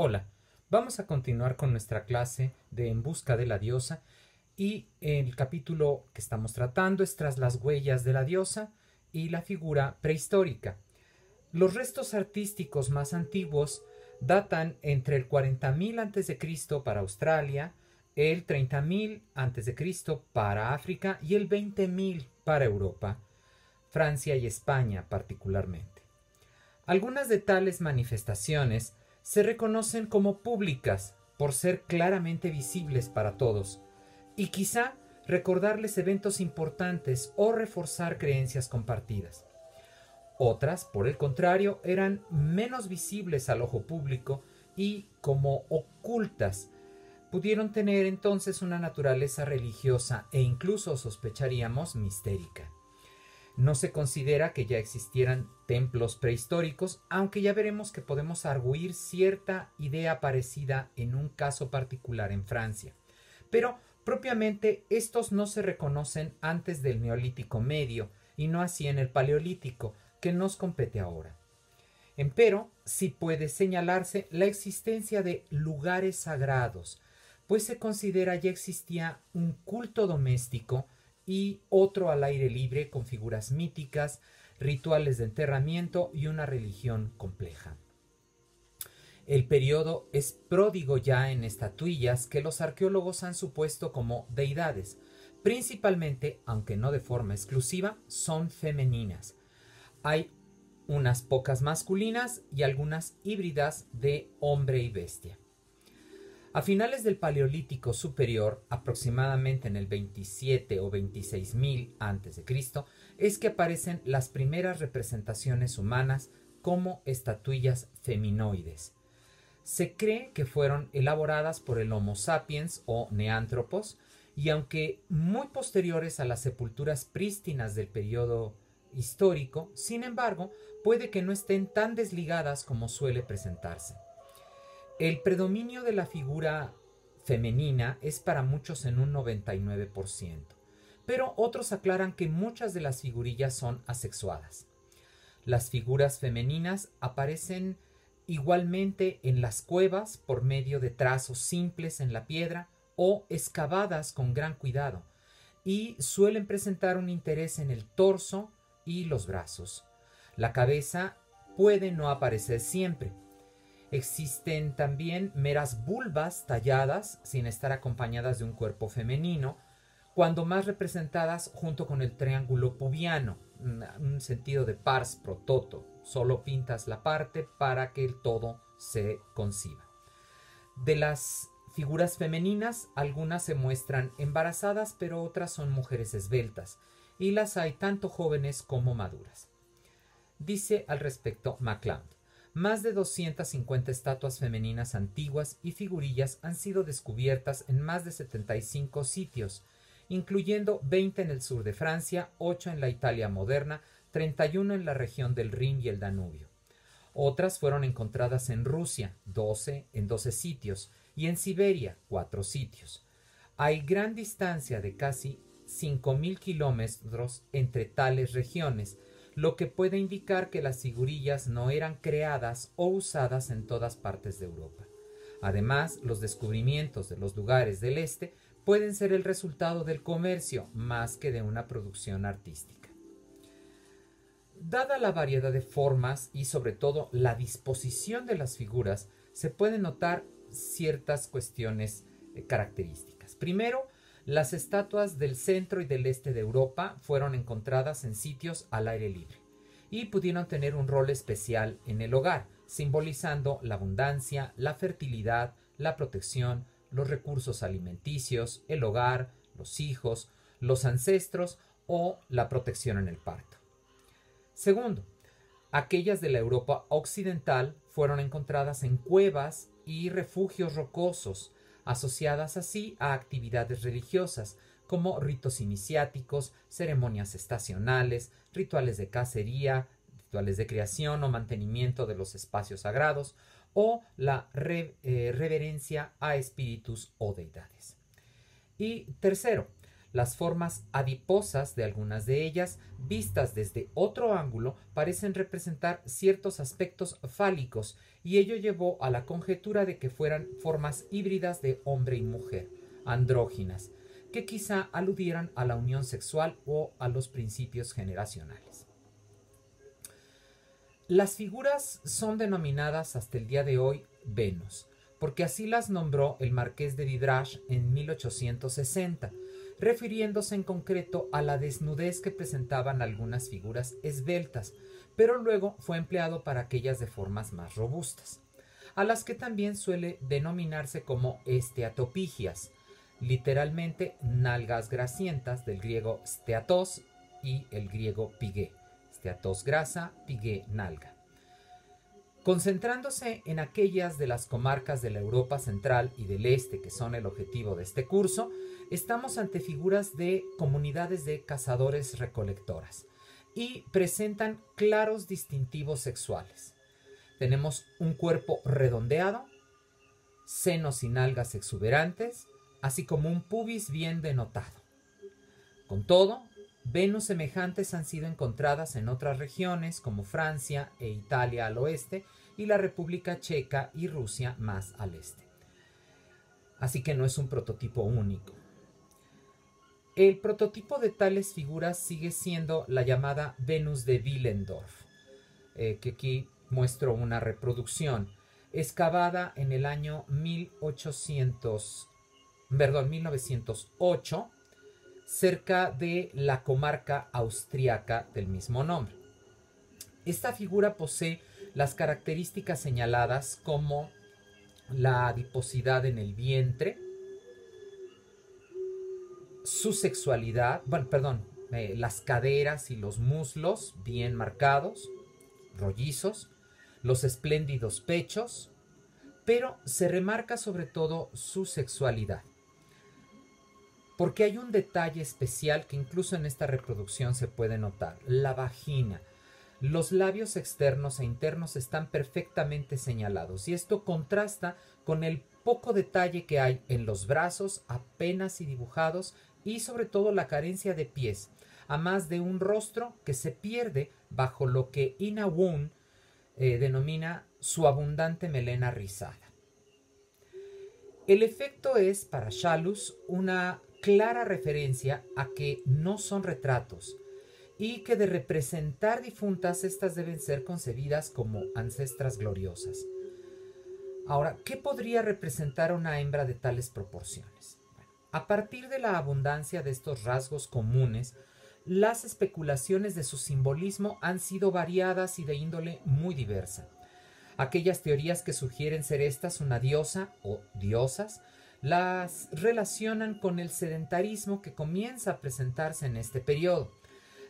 Hola, vamos a continuar con nuestra clase de En busca de la diosa y el capítulo que estamos tratando es Tras las huellas de la diosa y la figura prehistórica. Los restos artísticos más antiguos datan entre el 40.000 a.C. para Australia, el 30.000 a.C. para África y el 20.000 para Europa, Francia y España particularmente. Algunas de tales manifestaciones se reconocen como públicas por ser claramente visibles para todos y quizá recordarles eventos importantes o reforzar creencias compartidas. Otras, por el contrario, eran menos visibles al ojo público y, como ocultas, pudieron tener entonces una naturaleza religiosa e incluso sospecharíamos mistérica. No se considera que ya existieran templos prehistóricos, aunque ya veremos que podemos arguir cierta idea parecida en un caso particular en Francia. Pero propiamente estos no se reconocen antes del Neolítico Medio y no así en el Paleolítico, que nos compete ahora. Empero, sí puede señalarse la existencia de lugares sagrados, pues se considera ya existía un culto doméstico y otro al aire libre con figuras míticas, rituales de enterramiento y una religión compleja. El periodo es pródigo ya en estatuillas que los arqueólogos han supuesto como deidades. Principalmente, aunque no de forma exclusiva, son femeninas. Hay unas pocas masculinas y algunas híbridas de hombre y bestia. A finales del Paleolítico Superior, aproximadamente en el 27 o 26.000 a.C., es que aparecen las primeras representaciones humanas como estatuillas feminoides. Se cree que fueron elaboradas por el Homo sapiens o Neanthropos, y aunque muy posteriores a las sepulturas prístinas del periodo histórico, sin embargo, puede que no estén tan desligadas como suele presentarse. El predominio de la figura femenina es para muchos en un 99%, pero otros aclaran que muchas de las figurillas son asexuadas. Las figuras femeninas aparecen igualmente en las cuevas por medio de trazos simples en la piedra o excavadas con gran cuidado, y suelen presentar un interés en el torso y los brazos. La cabeza puede no aparecer siempre. Existen también meras vulvas talladas sin estar acompañadas de un cuerpo femenino, cuando más representadas junto con el triángulo pubiano, un sentido de pars pro toto. Solo pintas la parte para que el todo se conciba. De las figuras femeninas, algunas se muestran embarazadas, pero otras son mujeres esbeltas, y las hay tanto jóvenes como maduras. Dice al respecto MacLeod: más de 250 estatuas femeninas antiguas y figurillas han sido descubiertas en más de 75 sitios, incluyendo 20 en el sur de Francia, 8 en la Italia moderna, 31 en la región del Rin y el Danubio. Otras fueron encontradas en Rusia, 12 en 12 sitios, y en Siberia, 4 sitios. Hay gran distancia de casi 5.000 kilómetros entre tales regiones, lo que puede indicar que las figurillas no eran creadas o usadas en todas partes de Europa. Además, los descubrimientos de los lugares del este pueden ser el resultado del comercio más que de una producción artística. Dada la variedad de formas y sobre todo la disposición de las figuras, se pueden notar ciertas cuestiones características. Primero, las estatuas del centro y del este de Europa fueron encontradas en sitios al aire libre y pudieron tener un rol especial en el hogar, simbolizando la abundancia, la fertilidad, la protección, los recursos alimenticios, el hogar, los hijos, los ancestros o la protección en el parto. Segundo, aquellas de la Europa occidental fueron encontradas en cuevas y refugios rocosos, asociadas así a actividades religiosas como ritos iniciáticos, ceremonias estacionales, rituales de cacería, rituales de creación o mantenimiento de los espacios sagrados, o la reverencia a espíritus o deidades. Y tercero, Las formas adiposas de algunas de ellas, vistas desde otro ángulo, parecen representar ciertos aspectos fálicos, y ello llevó a la conjetura de que fueran formas híbridas de hombre y mujer, andróginas, que quizá aludieran a la unión sexual o a los principios generacionales. Las figuras son denominadas hasta el día de hoy Venus, porque así las nombró el marqués de Vidrage en 1860, refiriéndose en concreto a la desnudez que presentaban algunas figuras esbeltas, pero luego fue empleado para aquellas de formas más robustas, a las que también suele denominarse como esteatopigias, literalmente nalgas grasientas, del griego steatos y el griego pigué. Steatos grasa, pigué nalga. Concentrándose en aquellas de las comarcas de la Europa central y del este que son el objetivo de este curso, estamos ante figuras de comunidades de cazadores-recolectoras y presentan claros distintivos sexuales. Tenemos un cuerpo redondeado, senos y nalgas exuberantes, así como un pubis bien denotado. Con todo, Venus semejantes han sido encontradas en otras regiones como Francia e Italia al oeste y la República Checa y Rusia más al este. Así que no es un prototipo único. El prototipo de tales figuras sigue siendo la llamada Venus de Willendorf, que aquí muestro una reproducción, excavada en el año 1908, cerca de la comarca austriaca del mismo nombre. Esta figura posee las características señaladas como la adiposidad en el vientre, su sexualidad, las caderas y los muslos bien marcados, rollizos, los espléndidos pechos, pero se remarca sobre todo su sexualidad. Porque hay un detalle especial que incluso en esta reproducción se puede notar: la vagina. Los labios externos e internos están perfectamente señalados, y esto contrasta con el poco detalle que hay en los brazos, apenas y dibujados, y sobre todo la carencia de pies, a más de un rostro que se pierde bajo lo que Ina Wun denomina su abundante melena rizada. El efecto es, para Schallus, una clara referencia a que no son retratos, y que de representar difuntas, estas deben ser concebidas como ancestras gloriosas. Ahora, ¿qué podría representar una hembra de tales proporciones? Bueno, a partir de la abundancia de estos rasgos comunes, las especulaciones de su simbolismo han sido variadas y de índole muy diversa. Aquellas teorías que sugieren ser estas una diosa o diosas las relacionan con el sedentarismo que comienza a presentarse en este periodo.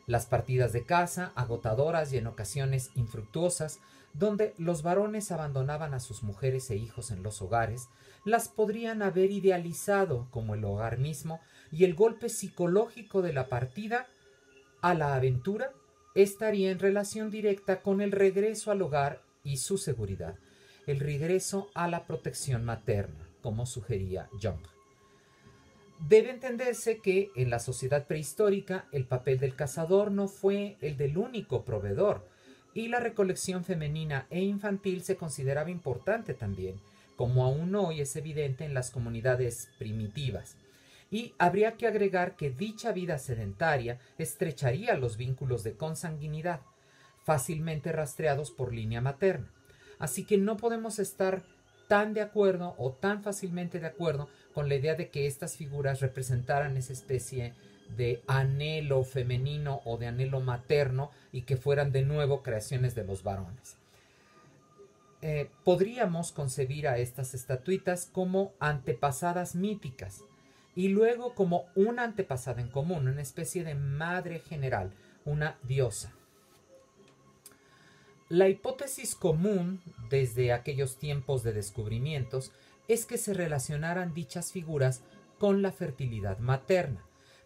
Las partidas de caza, agotadoras y en ocasiones infructuosas, donde los varones abandonaban a sus mujeres e hijos en los hogares, las podrían haber idealizado como el hogar mismo, y el golpe psicológico de la partida a la aventura estaría en relación directa con el regreso al hogar y su seguridad, el regreso a la protección materna, como sugería Jung. Debe entenderse que en la sociedad prehistórica el papel del cazador no fue el del único proveedor, y la recolección femenina e infantil se consideraba importante también, como aún hoy es evidente en las comunidades primitivas. Y habría que agregar que dicha vida sedentaria estrecharía los vínculos de consanguinidad, fácilmente rastreados por línea materna. Así que no podemos estar tan de acuerdo o tan fácilmente de acuerdo con la idea de que estas figuras representaran esa especie de anhelo femenino o de anhelo materno y que fueran de nuevo creaciones de los varones. Podríamos concebir a estas estatuitas como antepasadas míticas y luego como una antepasada en común, una especie de madre general, una diosa. La hipótesis común desde aquellos tiempos de descubrimientos es que se relacionaran dichas figuras con la fertilidad materna,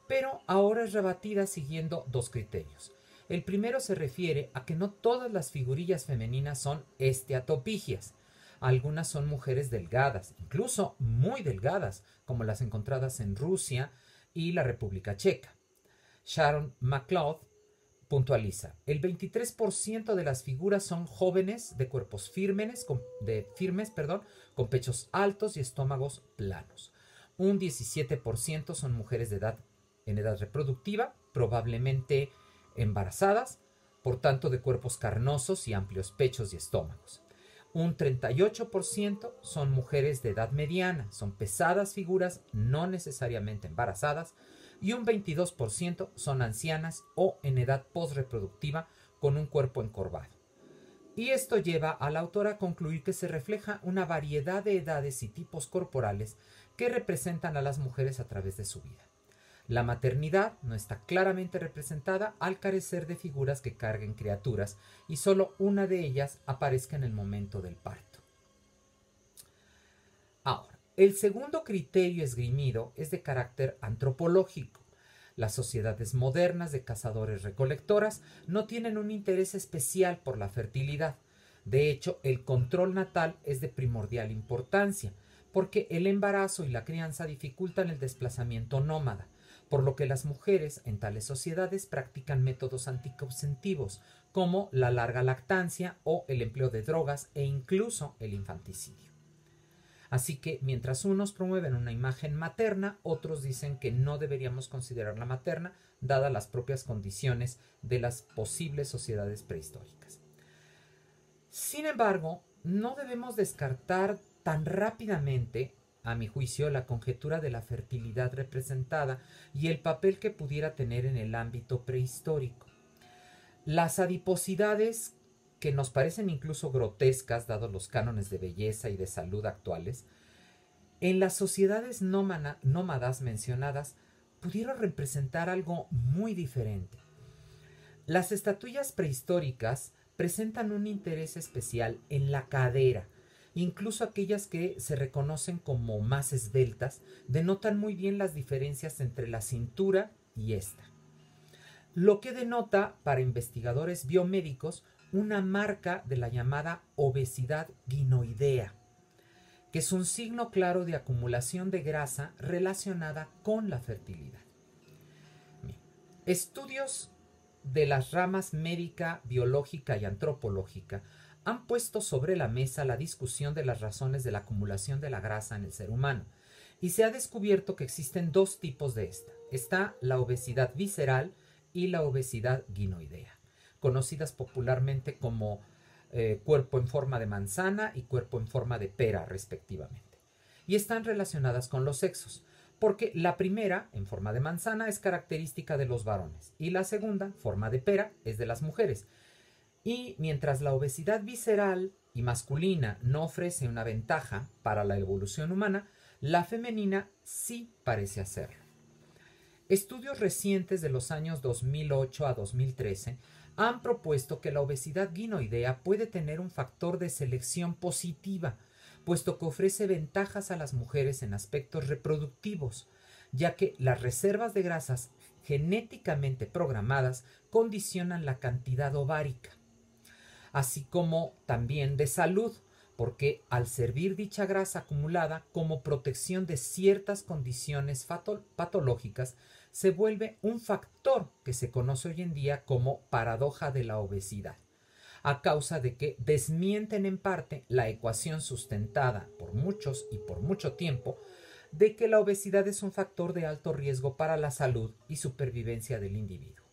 pero ahora es rebatida siguiendo dos criterios. El primero se refiere a que no todas las figurillas femeninas son esteatopigias. Algunas son mujeres delgadas, incluso muy delgadas, como las encontradas en Rusia y la República Checa. Sharon McLeod puntualiza: el 23% de las figuras son jóvenes de cuerpos firmes, con pechos altos y estómagos planos. Un 17% son mujeres en edad reproductiva, probablemente embarazadas, por tanto de cuerpos carnosos y amplios pechos y estómagos. Un 38% son mujeres de edad mediana, son pesadas figuras, no necesariamente embarazadas, y un 22% son ancianas o en edad posreproductiva con un cuerpo encorvado. Y esto lleva a la autora a concluir que se refleja una variedad de edades y tipos corporales que representan a las mujeres a través de su vida. La maternidad no está claramente representada al carecer de figuras que carguen criaturas y solo una de ellas aparezca en el momento del parto. Ahora, el segundo criterio esgrimido es de carácter antropológico. Las sociedades modernas de cazadores-recolectoras no tienen un interés especial por la fertilidad. De hecho, el control natal es de primordial importancia, porque el embarazo y la crianza dificultan el desplazamiento nómada, por lo que las mujeres en tales sociedades practican métodos anticonceptivos, como la larga lactancia o el empleo de drogas e incluso el infanticidio. Así que mientras unos promueven una imagen materna, otros dicen que no deberíamos considerarla materna, dadas las propias condiciones de las posibles sociedades prehistóricas. Sin embargo, no debemos descartar tan rápidamente, a mi juicio, la conjetura de la fertilidad representada y el papel que pudiera tener en el ámbito prehistórico. Las adiposidades, que nos parecen incluso grotescas dados los cánones de belleza y de salud actuales, en las sociedades nómadas mencionadas pudieron representar algo muy diferente. Las estatuillas prehistóricas presentan un interés especial en la cadera. Incluso aquellas que se reconocen como más esbeltas denotan muy bien las diferencias entre la cintura y esta, lo que denota para investigadores biomédicos una marca de la llamada obesidad guinoidea, que es un signo claro de acumulación de grasa relacionada con la fertilidad. Estudios de las ramas médica, biológica y antropológica han puesto sobre la mesa la discusión de las razones de la acumulación de la grasa en el ser humano, y se ha descubierto que existen dos tipos de esta. Está la obesidad visceral y la obesidad guinoidea, conocidas popularmente como cuerpo en forma de manzana y cuerpo en forma de pera, respectivamente. Y están relacionadas con los sexos, porque la primera, en forma de manzana, es característica de los varones, y la segunda, forma de pera, es de las mujeres. Y mientras la obesidad visceral y masculina no ofrece una ventaja para la evolución humana, la femenina sí parece hacerlo. Estudios recientes de los años 2008 a 2013 han propuesto que la obesidad guinoidea puede tener un factor de selección positiva, puesto que ofrece ventajas a las mujeres en aspectos reproductivos, ya que las reservas de grasas genéticamente programadas condicionan la cantidad ovárica, así como también de salud, porque al servir dicha grasa acumulada como protección de ciertas condiciones patológicas, se vuelve un factor que se conoce hoy en día como paradoja de la obesidad, a causa de que desmienten en parte la ecuación sustentada por muchos y por mucho tiempo de que la obesidad es un factor de alto riesgo para la salud y supervivencia del individuo.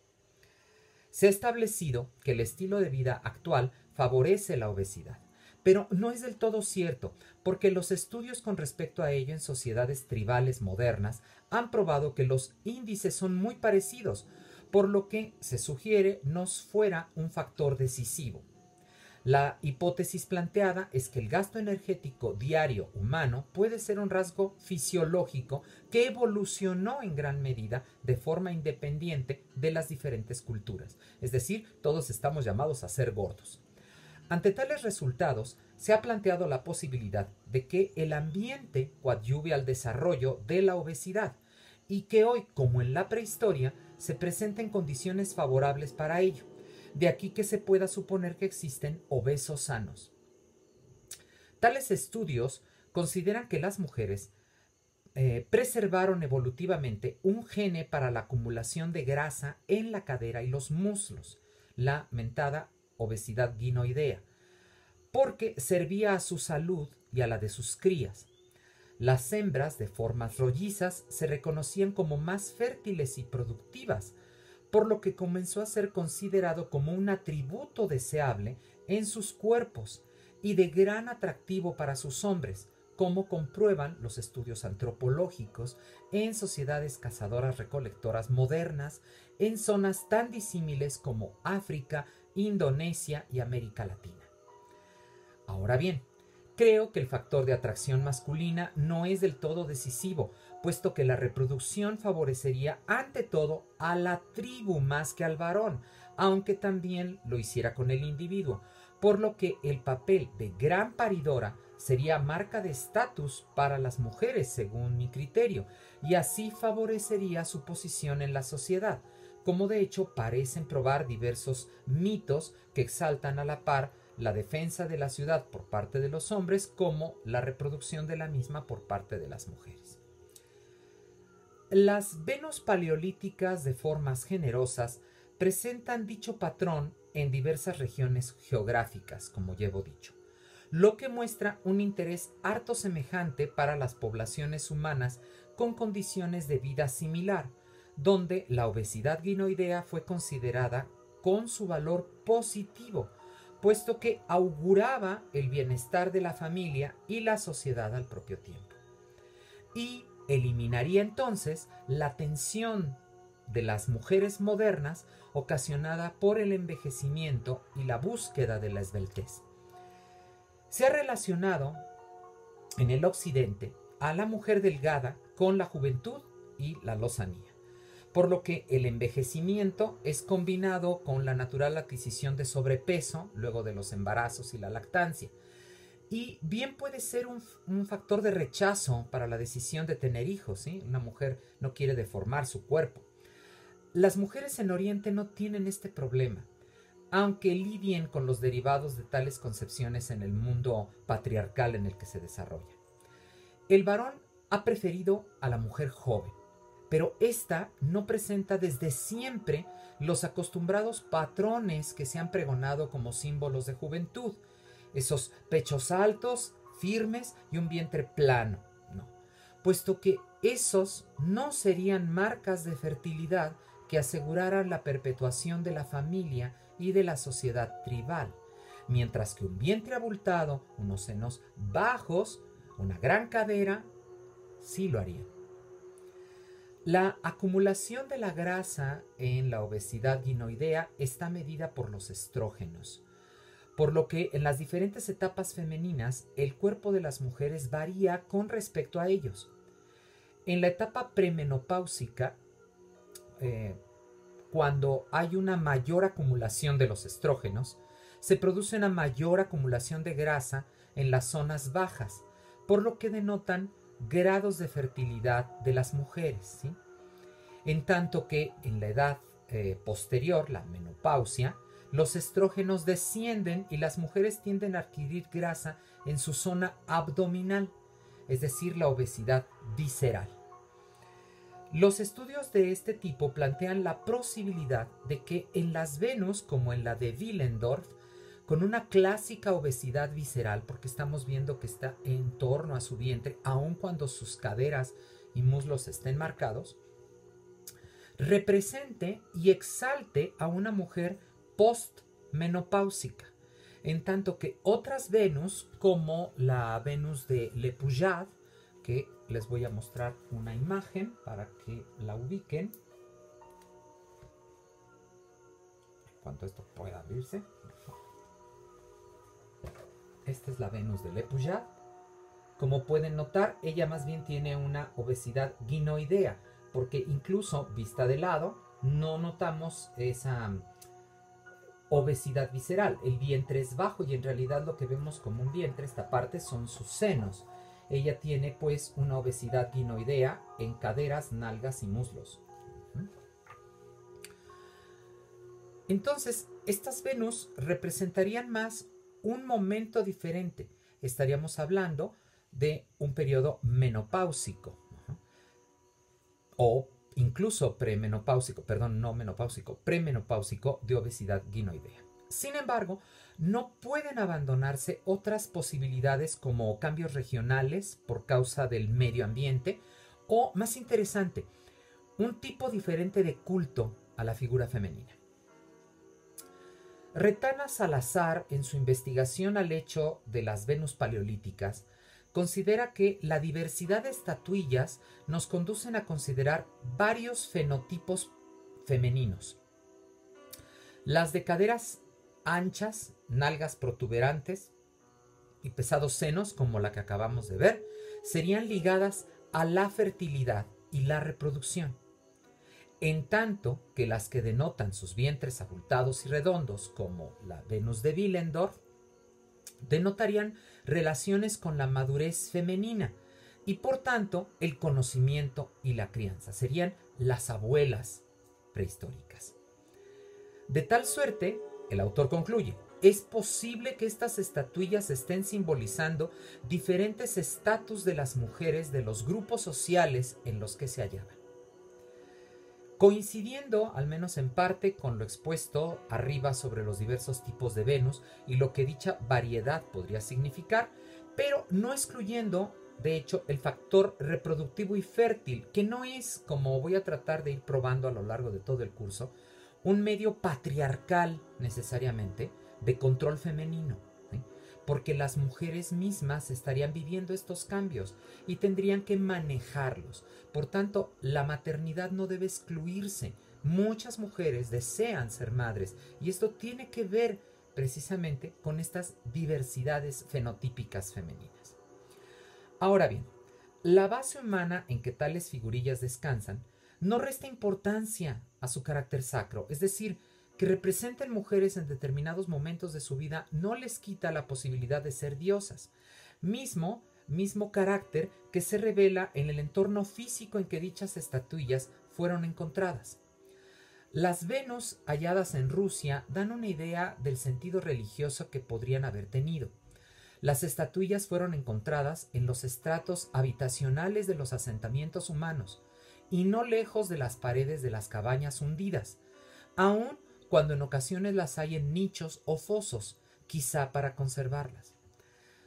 Se ha establecido que el estilo de vida actual favorece la obesidad, pero no es del todo cierto, porque los estudios con respecto a ello en sociedades tribales modernas han probado que los índices son muy parecidos, por lo que se sugiere no fuera un factor decisivo. La hipótesis planteada es que el gasto energético diario humano puede ser un rasgo fisiológico que evolucionó en gran medida de forma independiente de las diferentes culturas. Es decir, todos estamos llamados a ser gordos. Ante tales resultados, se ha planteado la posibilidad de que el ambiente coadyuve al desarrollo de la obesidad y que hoy, como en la prehistoria, se presenten condiciones favorables para ello. De aquí que se pueda suponer que existen obesos sanos. Tales estudios consideran que las mujeres preservaron evolutivamente un gene para la acumulación de grasa en la cadera y los muslos, la mentada obesidad guinoidea, porque servía a su salud y a la de sus crías. Las hembras de formas rollizas se reconocían como más fértiles y productivas, por lo que comenzó a ser considerado como un atributo deseable en sus cuerpos y de gran atractivo para sus hombres, como comprueban los estudios antropológicos en sociedades cazadoras-recolectoras modernas en zonas tan disímiles como África, Indonesia y América Latina. Ahora bien, creo que el factor de atracción masculina no es del todo decisivo, puesto que la reproducción favorecería ante todo a la tribu más que al varón, aunque también lo hiciera con el individuo, por lo que el papel de gran paridora sería marca de estatus para las mujeres, según mi criterio, y así favorecería su posición en la sociedad, como de hecho parecen probar diversos mitos que exaltan a la par la defensa de la ciudad por parte de los hombres como la reproducción de la misma por parte de las mujeres. Las Venus paleolíticas de formas generosas presentan dicho patrón en diversas regiones geográficas, como llevo dicho, lo que muestra un interés harto semejante para las poblaciones humanas con condiciones de vida similar, donde la obesidad guinoidea fue considerada con su valor positivo, puesto que auguraba el bienestar de la familia y la sociedad al propio tiempo. Y eliminaría entonces la tensión de las mujeres modernas ocasionada por el envejecimiento y la búsqueda de la esbeltez. Se ha relacionado en el occidente a la mujer delgada con la juventud y la lozanía, por lo que el envejecimiento es combinado con la natural adquisición de sobrepeso luego de los embarazos y la lactancia, y bien puede ser un factor de rechazo para la decisión de tener hijos, ¿sí? Una mujer no quiere deformar su cuerpo. Las mujeres en Oriente no tienen este problema, aunque lidien con los derivados de tales concepciones en el mundo patriarcal en el que se desarrolla. El varón ha preferido a la mujer joven, pero ésta no presenta desde siempre los acostumbrados patrones que se han pregonado como símbolos de juventud, esos pechos altos, firmes y un vientre plano, no, puesto que esos no serían marcas de fertilidad que aseguraran la perpetuación de la familia y de la sociedad tribal, mientras que un vientre abultado, unos senos bajos, una gran cadera, sí lo harían. La acumulación de la grasa en la obesidad guinoidea está medida por los estrógenos, por lo que en las diferentes etapas femeninas el cuerpo de las mujeres varía con respecto a ellos. En la etapa premenopáusica, cuando hay una mayor acumulación de los estrógenos, se produce una mayor acumulación de grasa en las zonas bajas, por lo que denotan grados de fertilidad de las mujeres, ¿sí? En tanto que en la edad posterior, la menopausia, los estrógenos descienden y las mujeres tienden a adquirir grasa en su zona abdominal, es decir, la obesidad visceral. Los estudios de este tipo plantean la posibilidad de que en las Venus, como en la de Willendorf, con una clásica obesidad visceral, porque estamos viendo que está en torno a su vientre, aun cuando sus caderas y muslos estén marcados, represente y exalte a una mujer postmenopáusica, en tanto que otras Venus, como la Venus de Le Pujadt, que les voy a mostrar una imagen para que la ubiquen, cuanto esto pueda abrirse. Esta es la Venus de Le Pujadt. Como pueden notar, ella más bien tiene una obesidad guinoidea, porque incluso vista de lado no notamos esa obesidad visceral. El vientre es bajo y en realidad lo que vemos como un vientre, esta parte, son sus senos. Ella tiene pues una obesidad guinoidea en caderas, nalgas y muslos. Entonces, estas Venus representarían más un momento diferente. Estaríamos hablando de un periodo menopáusico. o incluso premenopáusico, perdón, no menopáusico, premenopáusico de obesidad guinoidea. Sin embargo, no pueden abandonarse otras posibilidades como cambios regionales por causa del medio ambiente o, más interesante, un tipo diferente de culto a la figura femenina. Retana Salazar, en su investigación al hecho de las Venus paleolíticas, considera que la diversidad de estatuillas nos conducen a considerar varios fenotipos femeninos. Las de caderas anchas, nalgas protuberantes y pesados senos, como la que acabamos de ver, serían ligadas a la fertilidad y la reproducción, en tanto que las que denotan sus vientres abultados y redondos, como la Venus de Willendorf, denotarían relaciones con la madurez femenina y por tanto el conocimiento y la crianza. Serían las abuelas prehistóricas. De tal suerte, el autor concluye, es posible que estas estatuillas estén simbolizando diferentes estatus de las mujeres de los grupos sociales en los que se hallaban. Coincidiendo, al menos en parte, con lo expuesto arriba sobre los diversos tipos de Venus y lo que dicha variedad podría significar, pero no excluyendo, de hecho, el factor reproductivo y fértil, que no es, como voy a tratar de ir probando a lo largo de todo el curso, un medio patriarcal necesariamente de control femenino, ¿sí? Porque las mujeres mismas estarían viviendo estos cambios y tendrían que manejarlos. Por tanto, la maternidad no debe excluirse. Muchas mujeres desean ser madres y esto tiene que ver precisamente con estas diversidades fenotípicas femeninas. Ahora bien, la base humana en que tales figurillas descansan no resta importancia a su carácter sacro, es decir, que representen mujeres en determinados momentos de su vida no les quita la posibilidad de ser diosas. Mismo carácter que se revela en el entorno físico en que dichas estatuillas fueron encontradas. Las Venus halladas en Rusia dan una idea del sentido religioso que podrían haber tenido. Las estatuillas fueron encontradas en los estratos habitacionales de los asentamientos humanos y no lejos de las paredes de las cabañas hundidas, aun cuando en ocasiones las hay en nichos o fosos, quizá para conservarlas.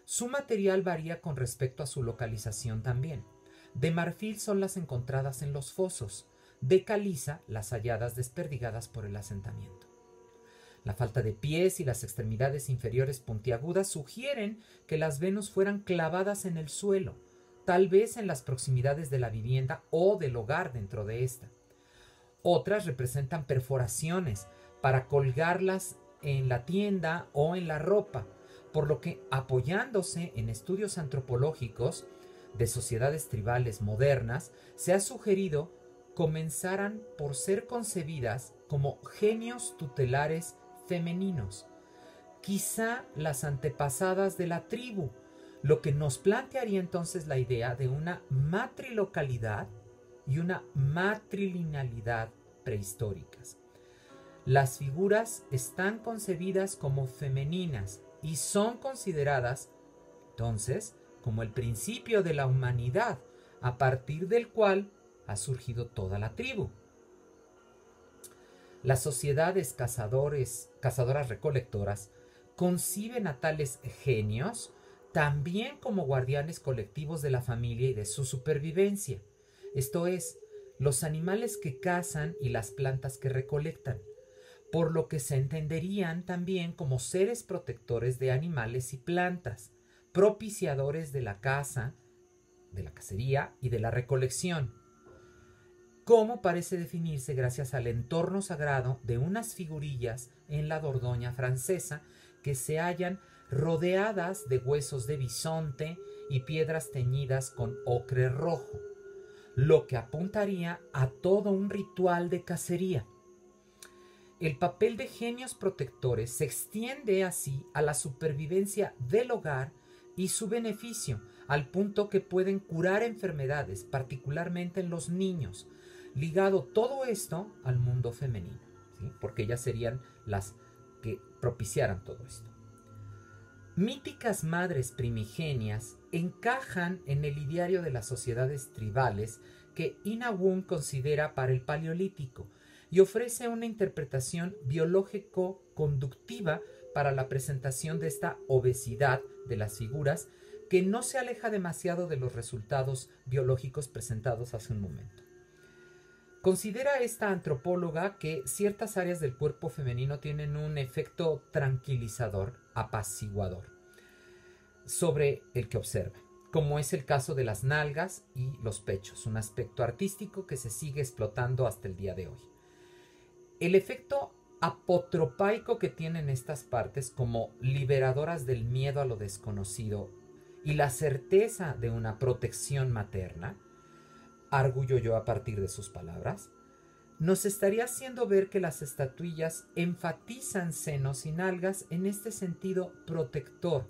Su material varía con respecto a su localización también. De marfil son las encontradas en los fosos, de caliza las halladas desperdigadas por el asentamiento. La falta de pies y las extremidades inferiores puntiagudas sugieren que las Venus fueran clavadas en el suelo, tal vez en las proximidades de la vivienda o del hogar dentro de esta. Otras representan perforaciones para colgarlas en la tienda o en la ropa, por lo que apoyándose en estudios antropológicos de sociedades tribales modernas, se ha sugerido comenzaran por ser concebidas como genios tutelares femeninos, quizá las antepasadas de la tribu, lo que nos plantearía entonces la idea de una matrilocalidad y una matrilinealidad prehistóricas. Las figuras están concebidas como femeninas y son consideradas entonces como el principio de la humanidad, a partir del cual ha surgido toda la tribu. Las sociedades cazadoras-recolectoras conciben a tales genios también como guardianes colectivos de la familia y de su supervivencia, esto es, los animales que cazan y las plantas que recolectan, por lo que se entenderían también como seres protectores de animales y plantas, propiciadores de la caza, de la cacería y de la recolección, como parece definirse gracias al entorno sagrado de unas figurillas en la Dordoña francesa que se hallan rodeadas de huesos de bisonte y piedras teñidas con ocre rojo, lo que apuntaría a todo un ritual de cacería. El papel de genios protectores se extiende así a la supervivencia del hogar y su beneficio, al punto que pueden curar enfermedades, particularmente en los niños, ligado todo esto al mundo femenino, ¿sí? Porque ellas serían las que propiciaran todo esto. míticas madres primigenias encajan en el ideario de las sociedades tribales que Ina Wung considera para el Paleolítico y ofrece una interpretación biológico-conductiva para la presentación de esta obesidad de las figuras que no se aleja demasiado de los resultados biológicos presentados hace un momento. Considera esta antropóloga que ciertas áreas del cuerpo femenino tienen un efecto tranquilizador, apaciguador, sobre el que observa, como es el caso de las nalgas y los pechos, un aspecto artístico que se sigue explotando hasta el día de hoy. El efecto apotropaico que tienen estas partes como liberadoras del miedo a lo desconocido y la certeza de una protección materna, arguyo yo a partir de sus palabras, nos estaría haciendo ver que las estatuillas enfatizan senos y nalgas en este sentido protector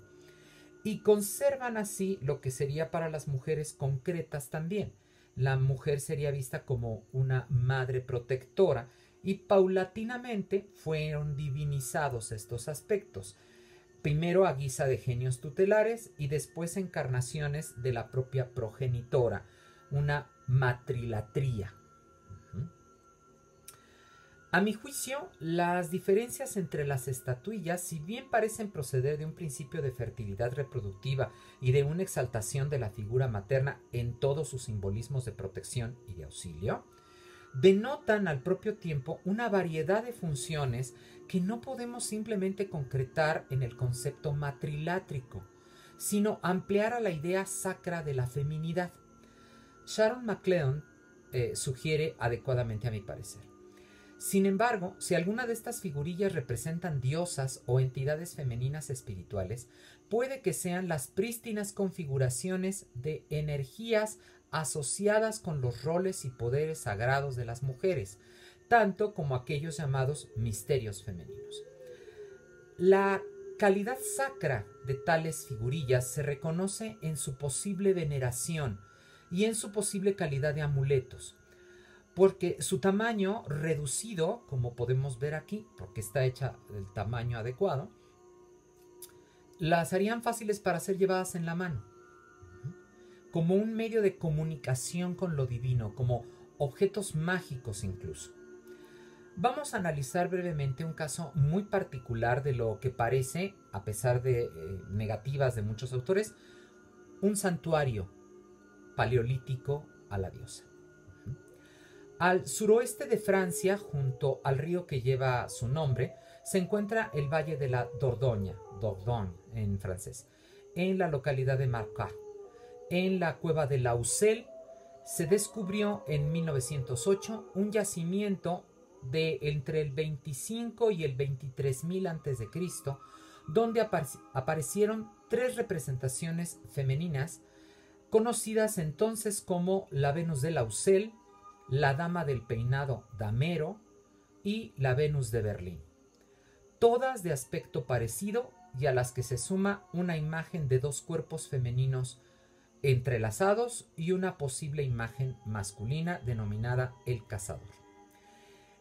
y conservan así lo que sería para las mujeres concretas también. La mujer sería vista como una madre protectora y paulatinamente fueron divinizados estos aspectos, primero a guisa de genios tutelares y después encarnaciones de la propia progenitora, una matrilatría. A mi juicio, las diferencias entre las estatuillas, si bien parecen proceder de un principio de fertilidad reproductiva y de una exaltación de la figura materna en todos sus simbolismos de protección y de auxilio, denotan al propio tiempo una variedad de funciones que no podemos simplemente concretar en el concepto matrilátrico, sino ampliar a la idea sacra de la feminidad. Sharon McLeod sugiere adecuadamente a mi parecer. Sin embargo, si alguna de estas figurillas representan diosas o entidades femeninas espirituales, puede que sean las prístinas configuraciones de energías asociadas con los roles y poderes sagrados de las mujeres, tanto como aquellos llamados misterios femeninos. La calidad sacra de tales figurillas se reconoce en su posible veneración y en su posible calidad de amuletos, porque su tamaño reducido, como podemos ver aquí, porque está hecha del tamaño adecuado, las harían fáciles para ser llevadas en la mano, como un medio de comunicación con lo divino, como objetos mágicos incluso. Vamos a analizar brevemente un caso muy particular de lo que parece, a pesar de negativas de muchos autores, un santuario paleolítico a la diosa. Al suroeste de Francia, junto al río que lleva su nombre, se encuentra el valle de la Dordogne en francés, en la localidad de Marcoux. En la cueva de Lausel se descubrió en 1908 un yacimiento de entre el 25 y el 23.000 a.C., donde aparecieron 3 representaciones femeninas conocidas entonces como la Venus de Lausel, la Dama del Peinado Damero y la Venus de Berlín, todas de aspecto parecido y a las que se suma una imagen de 2 cuerpos femeninos entrelazados y una posible imagen masculina denominada el cazador.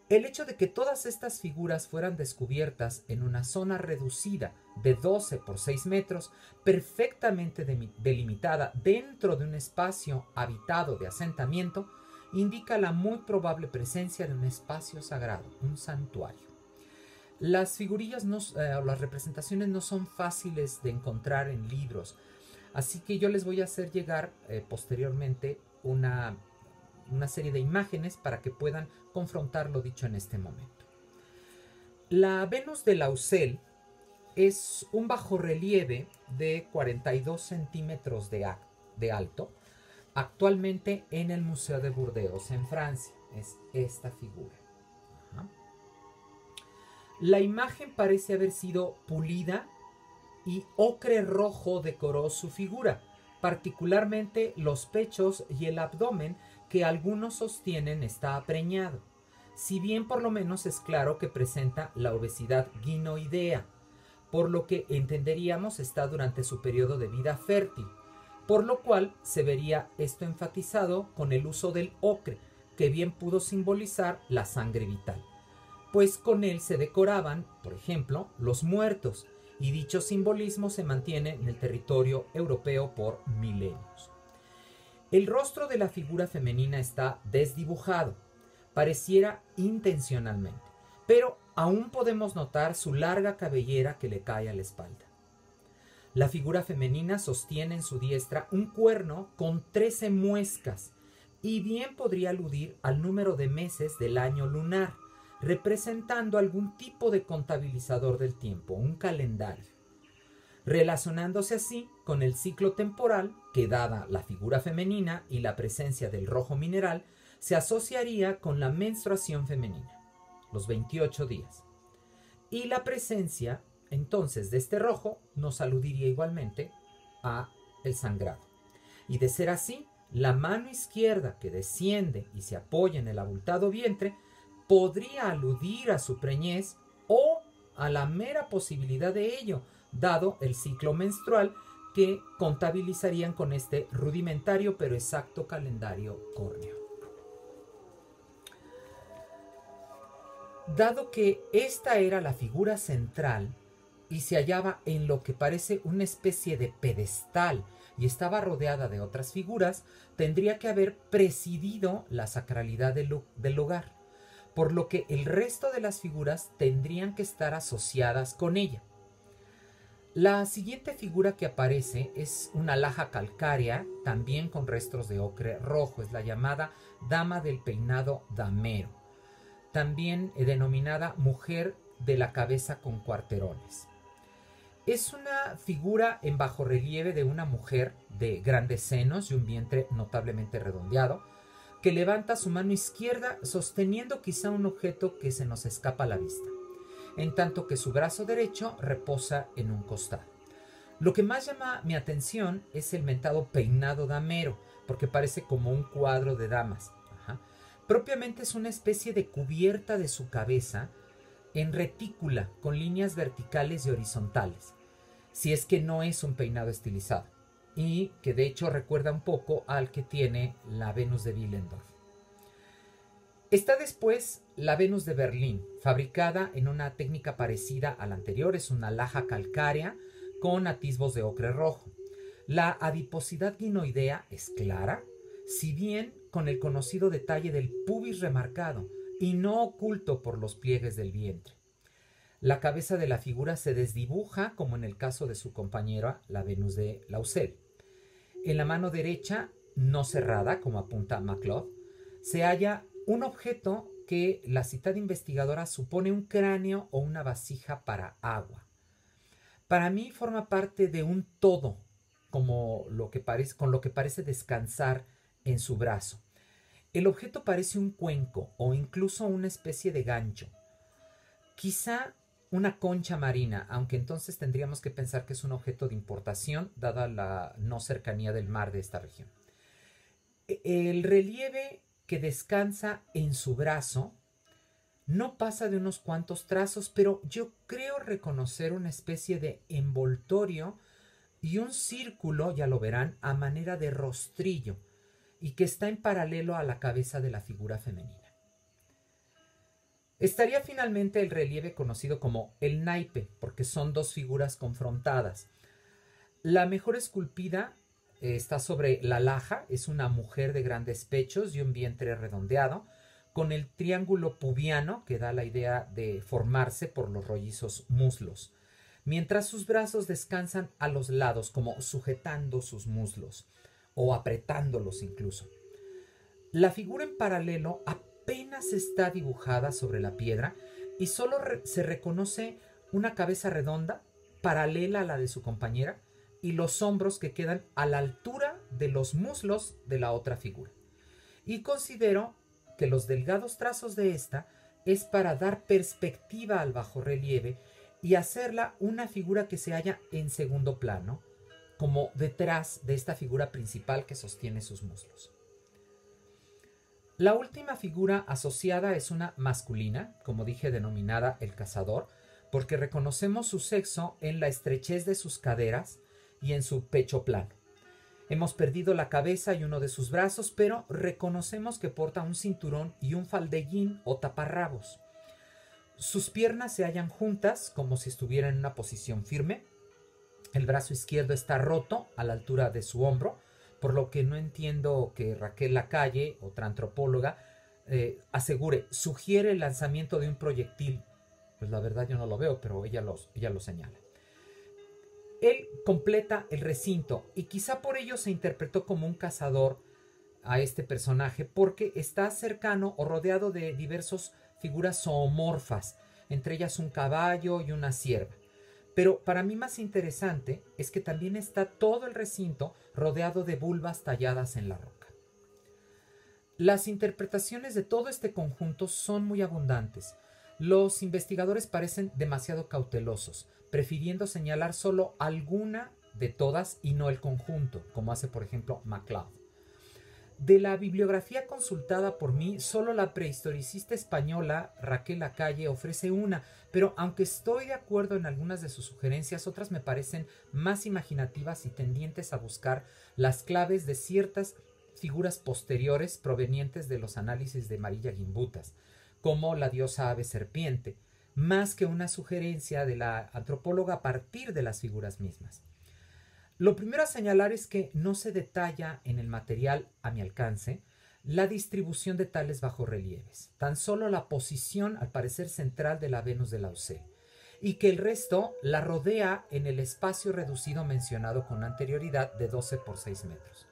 El hecho de que todas estas figuras fueran descubiertas en una zona reducida de 12 por 6 metros, perfectamente delimitada dentro de un espacio habitado de asentamiento, indica la muy probable presencia de un espacio sagrado, un santuario. Las figurillas, las representaciones no son fáciles de encontrar en libros, así que yo les voy a hacer llegar posteriormente una serie de imágenes para que puedan confrontar lo dicho en este momento. La Venus de Lausel es un bajorrelieve de 42 centímetros de alto, actualmente en el Museo de Burdeos, en Francia. Es esta figura. La imagen parece haber sido pulida y ocre rojo decoró su figura, particularmente los pechos y el abdomen, que algunos sostienen está preñado, si bien por lo menos es claro que presenta la obesidad guinoidea, por lo que entenderíamos está durante su periodo de vida fértil, por lo cual se vería esto enfatizado con el uso del ocre, que bien pudo simbolizar la sangre vital, pues con él se decoraban, por ejemplo, los muertos, y dicho simbolismo se mantiene en el territorio europeo por milenios. El rostro de la figura femenina está desdibujado, pareciera intencionalmente, pero aún podemos notar su larga cabellera que le cae a la espalda. La figura femenina sostiene en su diestra un cuerno con 13 muescas y bien podría aludir al número de meses del año lunar, representando algún tipo de contabilizador del tiempo, un calendario, relacionándose así con el ciclo temporal que, dada la figura femenina y la presencia del rojo mineral, se asociaría con la menstruación femenina, los 28 días. Y la presencia entonces de este rojo nos aludiría igualmente a el sangrado. Y de ser así, la mano izquierda que desciende y se apoya en el abultado vientre podría aludir a su preñez o a la mera posibilidad de ello, dado el ciclo menstrual que contabilizarían con este rudimentario pero exacto calendario córneo. Dado que esta era la figura central y se hallaba en lo que parece una especie de pedestal y estaba rodeada de otras figuras, tendría que haber presidido la sacralidad del lugar, por lo que el resto de las figuras tendrían que estar asociadas con ella. La siguiente figura que aparece es una laja calcárea, también con restos de ocre rojo, es la llamada Dama del Peinado Damero, también denominada Mujer de la Cabeza con Cuarterones. Es una figura en bajorrelieve de una mujer de grandes senos y un vientre notablemente redondeado, que levanta su mano izquierda sosteniendo quizá un objeto que se nos escapa a la vista, en tanto que su brazo derecho reposa en un costado. Lo que más llama mi atención es el mentado peinado damero, porque parece como un cuadro de damas. Propiamente es una especie de cubierta de su cabeza en retícula con líneas verticales y horizontales, si es que no es un peinado estilizado, y que de hecho recuerda un poco al que tiene la Venus de Willendorf. Está después la Venus de Berlín, fabricada en una técnica parecida a la anterior, es una laja calcárea con atisbos de ocre rojo. La adiposidad guinoidea es clara, si bien con el conocido detalle del pubis remarcado y no oculto por los pliegues del vientre. La cabeza de la figura se desdibuja, como en el caso de su compañera, la Venus de Lausel. En la mano derecha, no cerrada, como apunta MacLeod, se halla un objeto que la citada investigadora supone un cráneo o una vasija para agua. Para mí forma parte de un todo, como con lo que parece descansar en su brazo. El objeto parece un cuenco o incluso una especie de gancho. Quizá una concha marina, aunque entonces tendríamos que pensar que es un objeto de importación, dada la no cercanía del mar de esta región. El relieve que descansa en su brazo no pasa de unos cuantos trazos, pero yo creo reconocer una especie de envoltorio y un círculo, ya lo verán, a manera de rostrillo, y que está en paralelo a la cabeza de la figura femenina. Estaría finalmente el relieve conocido como el naipe, porque son dos figuras confrontadas. La mejor esculpida está sobre la laja, es una mujer de grandes pechos y un vientre redondeado, con el triángulo pubiano que da la idea de formarse por los rollizos muslos, mientras sus brazos descansan a los lados como sujetando sus muslos o apretándolos incluso. La figura en paralelo apenas está dibujada sobre la piedra y solo se reconoce una cabeza redonda paralela a la de su compañera y los hombros que quedan a la altura de los muslos de la otra figura. Y considero que los delgados trazos de esta es para dar perspectiva al bajorrelieve y hacerla una figura que se halla en segundo plano, como detrás de esta figura principal que sostiene sus muslos. La última figura asociada es una masculina, como dije, denominada el cazador, porque reconocemos su sexo en la estrechez de sus caderas y en su pecho plano. Hemos perdido la cabeza y uno de sus brazos, pero reconocemos que porta un cinturón y un faldellín o taparrabos. Sus piernas se hallan juntas como si estuviera en una posición firme. El brazo izquierdo está roto a la altura de su hombro, por lo que no entiendo que Raquel Lacalle, otra antropóloga, sugiere el lanzamiento de un proyectil. Pues la verdad yo no lo veo, pero ella lo señala. Él completa el recinto y quizá por ello se interpretó como un cazador a este personaje, porque está cercano o rodeado de diversas figuras zoomorfas, entre ellas un caballo y una cierva. Pero para mí más interesante es que también está todo el recinto rodeado de vulvas talladas en la roca. Las interpretaciones de todo este conjunto son muy abundantes. Los investigadores parecen demasiado cautelosos, prefiriendo señalar solo alguna de todas y no el conjunto, como hace por ejemplo MacLeod. De la bibliografía consultada por mí, solo la prehistoricista española Raquel Lacalle ofrece una, pero aunque estoy de acuerdo en algunas de sus sugerencias, otras me parecen más imaginativas y tendientes a buscar las claves de ciertas figuras posteriores provenientes de los análisis de Marilla Gimbutas, como la diosa ave serpiente, más que una sugerencia de la antropóloga a partir de las figuras mismas. Lo primero a señalar es que no se detalla en el material a mi alcance la distribución de tales bajorrelieves, tan solo la posición al parecer central de la Venus de Lausée, y que el resto la rodea en el espacio reducido mencionado con anterioridad de 12 por 6 metros.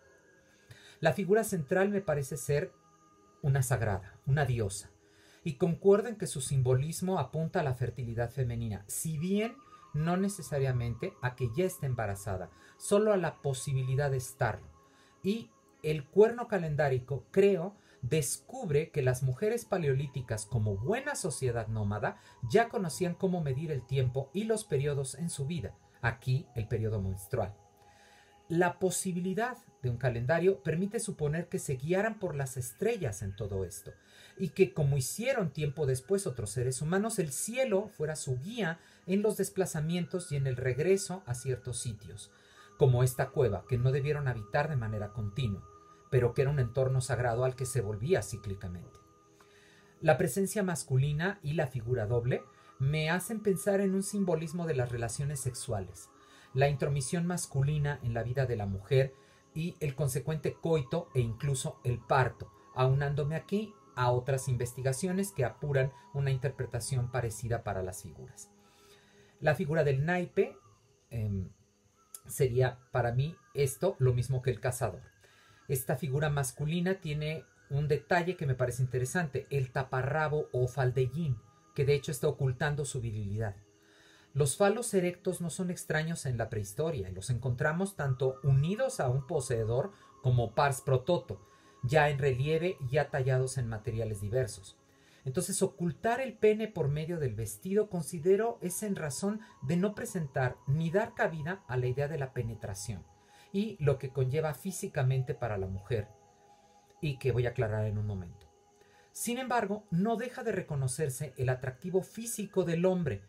La figura central me parece ser una sagrada, una diosa, y concuerdo en que su simbolismo apunta a la fertilidad femenina, si bien no necesariamente a que ya esté embarazada, solo a la posibilidad de estarlo. Y el cuerno calendárico, creo, descubre que las mujeres paleolíticas, como buena sociedad nómada, ya conocían cómo medir el tiempo y los periodos en su vida, aquí el periodo menstrual. La posibilidad de un calendario permite suponer que se guiaran por las estrellas en todo esto, y que, como hicieron tiempo después otros seres humanos, el cielo fuera su guía en los desplazamientos y en el regreso a ciertos sitios, como esta cueva que no debieron habitar de manera continua, pero que era un entorno sagrado al que se volvía cíclicamente. La presencia masculina y la figura doble me hacen pensar en un simbolismo de las relaciones sexuales, la intromisión masculina en la vida de la mujer y el consecuente coito e incluso el parto, aunándome aquí a otras investigaciones que apuran una interpretación parecida para las figuras. La figura del naipe sería para mí esto lo mismo que el cazador. Esta figura masculina tiene un detalle que me parece interesante, el taparrabo o faldellín, que de hecho está ocultando su virilidad. Los falos erectos no son extraños en la prehistoria y los encontramos tanto unidos a un poseedor como pars pro toto, ya en relieve y ya tallados en materiales diversos. Entonces, ocultar el pene por medio del vestido considero es en razón de no presentar ni dar cabida a la idea de la penetración y lo que conlleva físicamente para la mujer, y que voy a aclarar en un momento. Sin embargo, no deja de reconocerse el atractivo físico del hombre,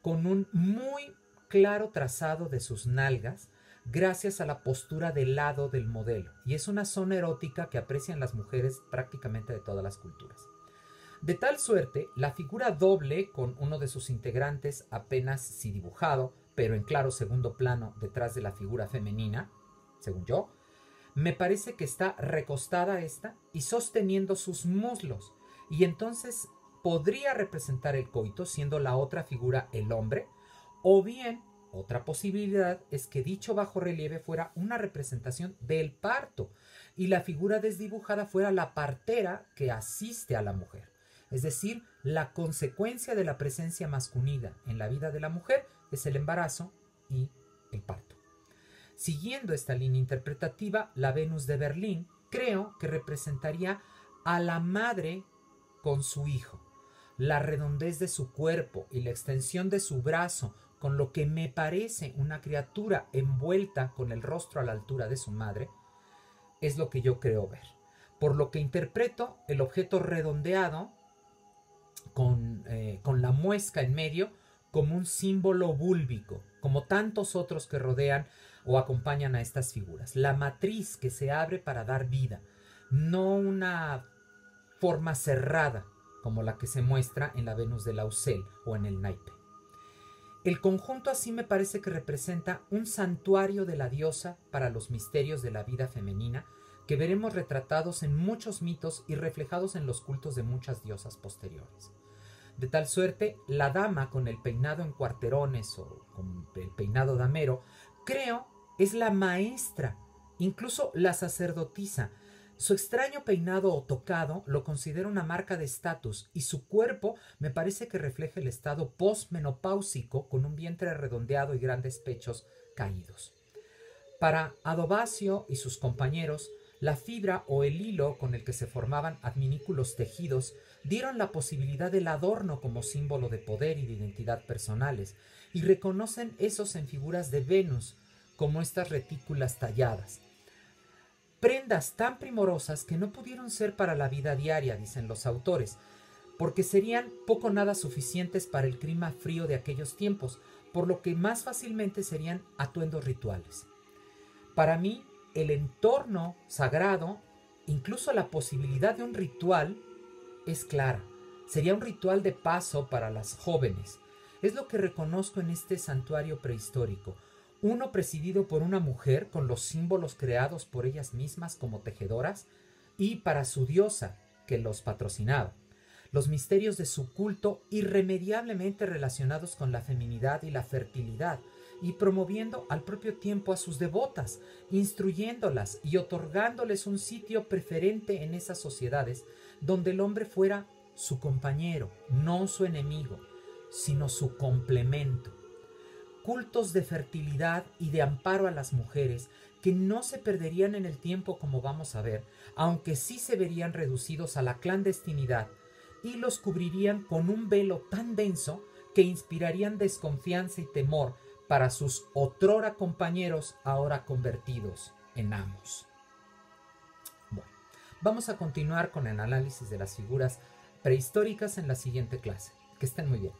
con un muy claro trazado de sus nalgas, gracias a la postura de lado del modelo, y es una zona erótica que aprecian las mujeres prácticamente de todas las culturas. De tal suerte, la figura doble, con uno de sus integrantes apenas si dibujado, pero en claro segundo plano detrás de la figura femenina, según yo, me parece que está recostada esta y sosteniendo sus muslos, y entonces podría representar el coito, siendo la otra figura el hombre, o bien otra posibilidad es que dicho bajorrelieve fuera una representación del parto y la figura desdibujada fuera la partera que asiste a la mujer, es decir, la consecuencia de la presencia masculina en la vida de la mujer es el embarazo y el parto. Siguiendo esta línea interpretativa, la Venus de Berlín creo que representaría a la madre con su hijo, la redondez de su cuerpo y la extensión de su brazo, con lo que me parece una criatura envuelta con el rostro a la altura de su madre, es lo que yo creo ver. Por lo que interpreto el objeto redondeado con la muesca en medio como un símbolo búlbico, como tantos otros que rodean o acompañan a estas figuras. La matriz que se abre para dar vida, no una forma cerrada como la que se muestra en la Venus de Lausel o en el naipe. El conjunto así me parece que representa un santuario de la diosa para los misterios de la vida femenina que veremos retratados en muchos mitos y reflejados en los cultos de muchas diosas posteriores. De tal suerte, la dama con el peinado en cuarterones o con el peinado damero, creo, es la maestra, incluso la sacerdotisa. Su extraño peinado o tocado lo considero una marca de estatus y su cuerpo me parece que refleja el estado postmenopáusico con un vientre redondeado y grandes pechos caídos. Para Adobacio y sus compañeros, la fibra o el hilo con el que se formaban adminículos tejidos dieron la posibilidad del adorno como símbolo de poder y de identidad personales, y reconocen esos en figuras de Venus, como estas retículas talladas. Prendas tan primorosas que no pudieron ser para la vida diaria, dicen los autores, porque serían poco nada suficientes para el clima frío de aquellos tiempos, por lo que más fácilmente serían atuendos rituales. Para mí, el entorno sagrado, incluso la posibilidad de un ritual, es clara. Sería un ritual de paso para las jóvenes. Es lo que reconozco en este santuario prehistórico. Uno presidido por una mujer con los símbolos creados por ellas mismas como tejedoras y para su diosa que los patrocinaba. Los misterios de su culto irremediablemente relacionados con la feminidad y la fertilidad, y promoviendo al propio tiempo a sus devotas, instruyéndolas y otorgándoles un sitio preferente en esas sociedades donde el hombre fuera su compañero, no su enemigo, sino su complemento. Cultos de fertilidad y de amparo a las mujeres que no se perderían en el tiempo como vamos a ver, aunque sí se verían reducidos a la clandestinidad y los cubrirían con un velo tan denso que inspirarían desconfianza y temor para sus otrora compañeros ahora convertidos en amos. Bueno, vamos a continuar con el análisis de las figuras prehistóricas en la siguiente clase. Que estén muy bien.